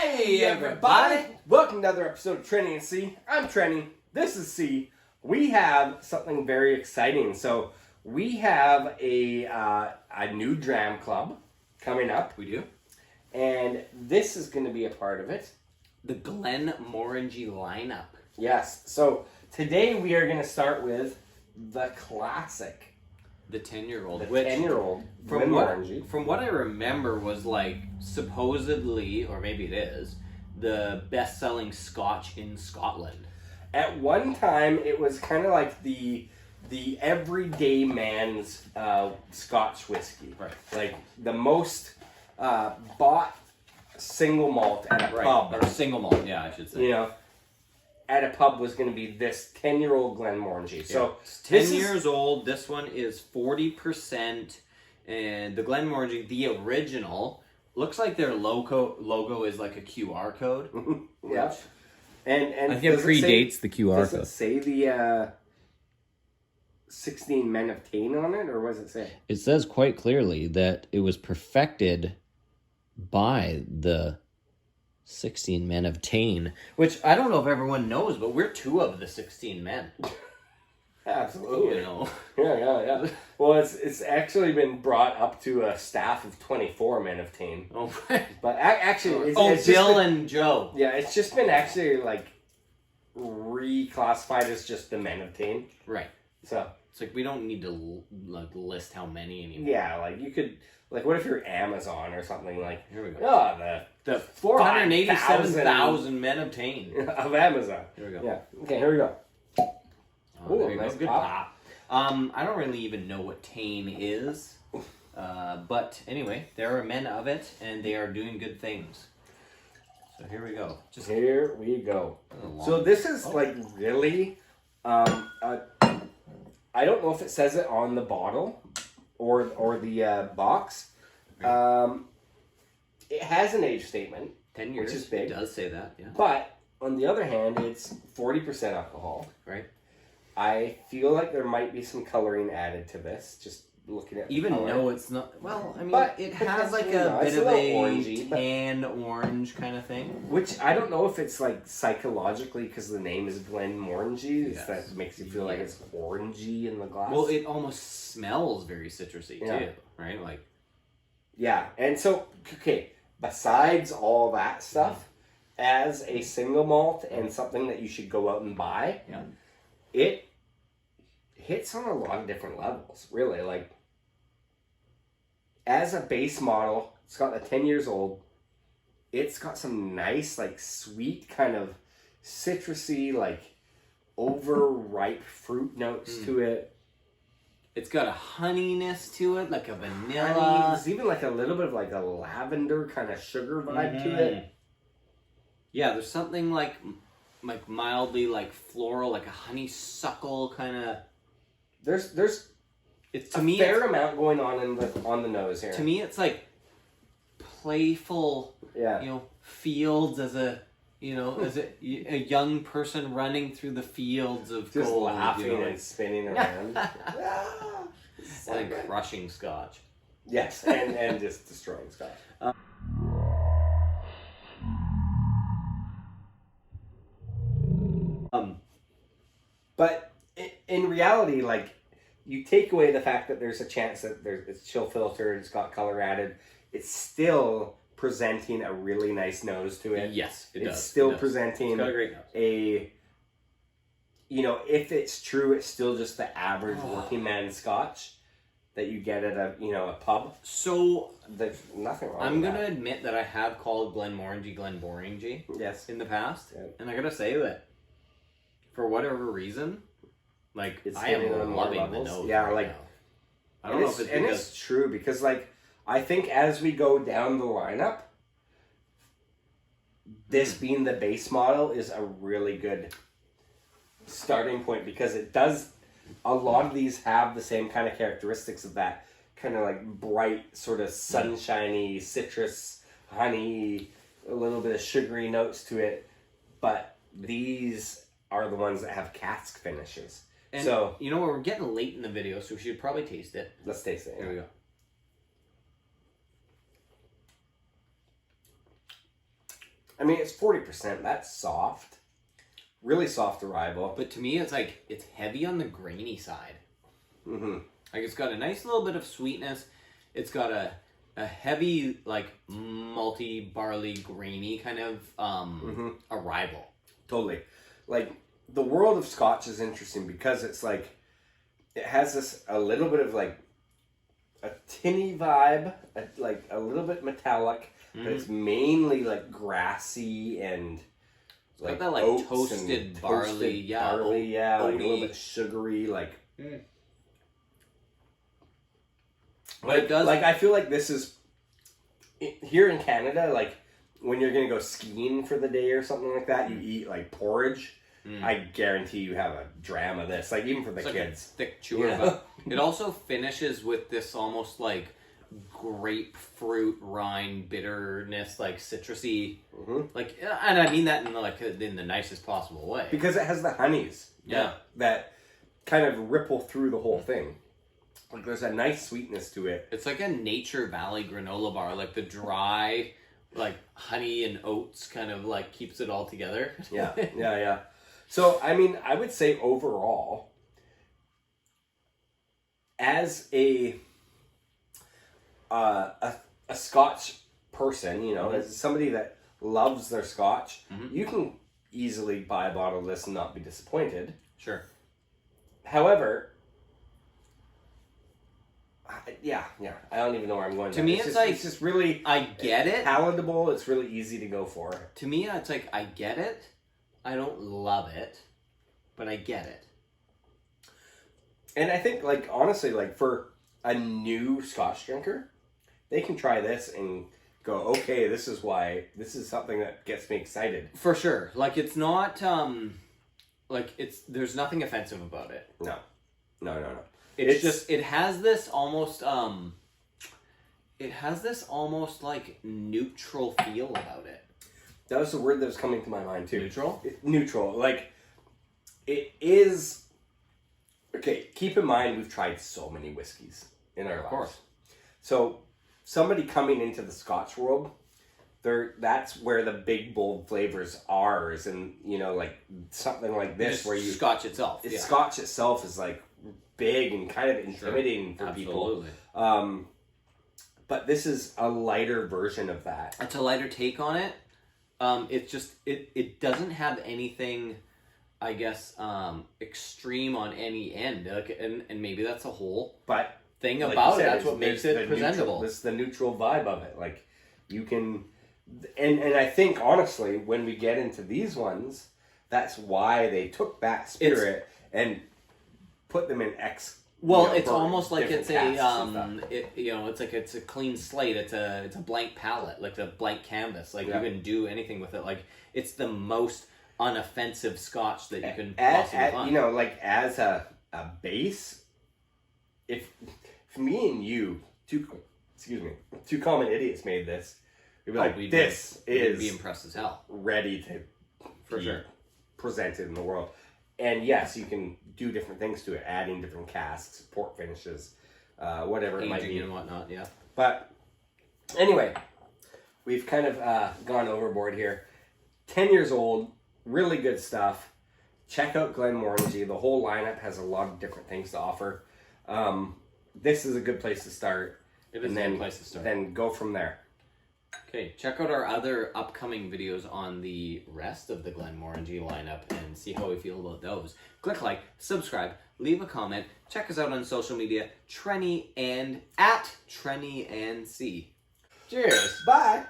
Hey everybody! Welcome to another episode of Trenny and C. I'm Trenny. This is C. We have something very exciting. So we have a new dram club coming up. We do. And this is going to be a part of it. The Glenmorangie lineup. Yes. So today we are going to start with the classic. The 10-year-old. The 10-year-old Glenmorangie. From what I remember was like supposedly, or maybe it is, the best-selling Scotch in Scotland. At one time, it was kind of like the everyday man's Scotch whiskey. Right. Like the most bought single malt at a pub. Or single malt, yeah, I should say. You know, at a pub was going to be this 10-year-old Glenmorangie. So it's 10 years old. This one is 40%. And the Glenmorangie, the original, looks like their logo is like a QR code. Yeah. And I think it predates the QR does code. Does it say the 16 Men of Tain on it, or what does it say? It says quite clearly that it was perfected by the 16 Men of Tain, which I don't know if everyone knows, but we're two of the 16 men. Absolutely. You know. Yeah. Well, it's actually been brought up to a staff of 24 Men of Tain. Oh, right. But actually, it's Bill and Joe. Yeah, it's just been actually like reclassified as just the Men of Tain. Right. So it's like we don't need to like list how many anymore. Yeah, like you could, like, what if you're Amazon or something like? Here we go. Oh, the 487,000 Men of Tain of Amazon. Here we go. Yeah. Okay, here we go. Oh, there you nice go. Good pop. I don't really even know what Tain is, but anyway, there are men of it, and they are doing good things. So here we go. Here we go. So this is like really, I don't know if it says it on the bottle or the box. It has an age statement, 10 years, which is big. It does say that, yeah. But on the other hand, it's 40% alcohol. Right. I feel like there might be some coloring added to this, just looking at even color. though it's not, well, I mean, but it has like a bit of a tan orange kind of thing. Which I don't know if it's like psychologically because the name is Glenmorangie, yes. That makes you feel like it's orangey in the glass. Well, it almost smells very citrusy too, right? Like, yeah, and so, okay, besides all that stuff, as a single malt and something that you should go out and buy, it hits on a lot of different levels, really. Like, as a base model, it's got the 10 years old. It's got some nice, like, sweet kind of citrusy, like, overripe fruit notes to it. It's got a honeyness to it, like a vanilla. Honey, there's even like a little bit of like a lavender kind of sugar vibe to it. Yeah, there's something like mildly like floral, like a honeysuckle kind of. There's it's to me fair amount going on on the nose here. To me, it's like playful. Yeah. You know, fields as a young person running through the fields of just gold, laughing and spinning around, and crushing Scotch. Yes, and just destroying Scotch. But in reality, like, you take away the fact that there's a chance that it's chill filtered, it's got color added, it's still presenting a really nice nose to it. Yes, it does. It's still presenting it's got a great nose. If it's true, it's still just the average working man Scotch that you get at a pub. So there's nothing wrong. I'm gonna admit that I have called Glenmorangie. Yes. In the past, yeah. And I gotta say that for whatever reason, like it's I am loving the nose. Yeah, right like now. I don't know if it's because... and it's true because like I think as we go down the lineup, this being the base model is a really good starting point because it does. A lot of these have the same kind of characteristics of that kind of like bright, sort of sunshiny, citrus, honey, a little bit of sugary notes to it. But these are the ones that have cask finishes. And so you know, we're getting late in the video, so we should probably taste it. Let's taste it. Here we go. I mean, it's 40%. That's soft. Really soft arrival. But to me, it's like, it's heavy on the grainy side. Mm-hmm. Like, it's got a nice little bit of sweetness. It's got a heavy, like, malty, barley, grainy kind of arrival. Totally. Like, the world of Scotch is interesting because it's like, it has this, a little bit of like, a tinny vibe, like a little bit metallic, but it's mainly like grassy and like that, like oats toasted and barley, like a little bit sugary, like. But it does, like I feel like this is here in Canada, like when you're gonna go skiing for the day or something like that, you eat like porridge. I guarantee you have a dram of this, like even for the kids. Thick chewer. But it also finishes with this almost like grapefruit rind bitterness, like citrusy, like, and I mean that in the nicest possible way because it has the honeys, that kind of ripple through the whole thing. Like there's a nice sweetness to it. It's like a Nature Valley granola bar, like the dry, like honey and oats kind of like keeps it all together. Yeah. So, I mean, I would say overall, as a Scotch person, you know, as somebody that loves their Scotch, you can easily buy a bottle of this and not be disappointed. Sure. However, yeah, I don't even know where I'm going. To me, it's just really, I get it. Palatable. It's really easy to go for. To me, it's like, I get it. I don't love it, but I get it. And I think, like, honestly, like, for a new Scotch drinker, they can try this and go, okay, this is something that gets me excited. For sure. Like, it's not, there's nothing offensive about it. No. It's just, it has this almost like neutral feel about it. That was the word that was coming to my mind too. Neutral? Neutral. Like, it is... Okay, keep in mind we've tried so many whiskeys in our lives. Of course. So, somebody coming into the Scotch world, that's where the big, bold flavors are. And, you know, like, something like this where you... Scotch itself. Scotch itself is, like, big and kind of intimidating for people. But this is a lighter version of that. It's a lighter take on it. It's just, it doesn't have anything, I guess, extreme on any end. Like, and maybe that's a whole thing like about said, it. That's what makes it presentable. This is the neutral vibe of it. Like, you can... And I think, honestly, when we get into these ones, that's why they took that spirit and put them in it's almost like it's it's a clean slate. It's a blank palette, like a blank canvas. Like you can do anything with it. Like it's the most unoffensive Scotch that you can possibly find. You know, like as a base, if me and you, two common idiots made this, we'd be like, we'd be impressed as hell, ready to be presented in the world. And yes, you can do different things to it, adding different casks, port finishes, whatever it might be. And whatnot, yeah. But anyway, we've kind of gone overboard here. 10 years old, really good stuff. Check out Glenmorangie. The whole lineup has a lot of different things to offer. This is a good place to start. It is a good place to start. Then go from there. Okay, check out our other upcoming videos on the rest of the Glenmorangie lineup and see how we feel about those. Click like, subscribe, leave a comment, check us out on social media, Trenny and @TrennyandC. Cheers! Bye!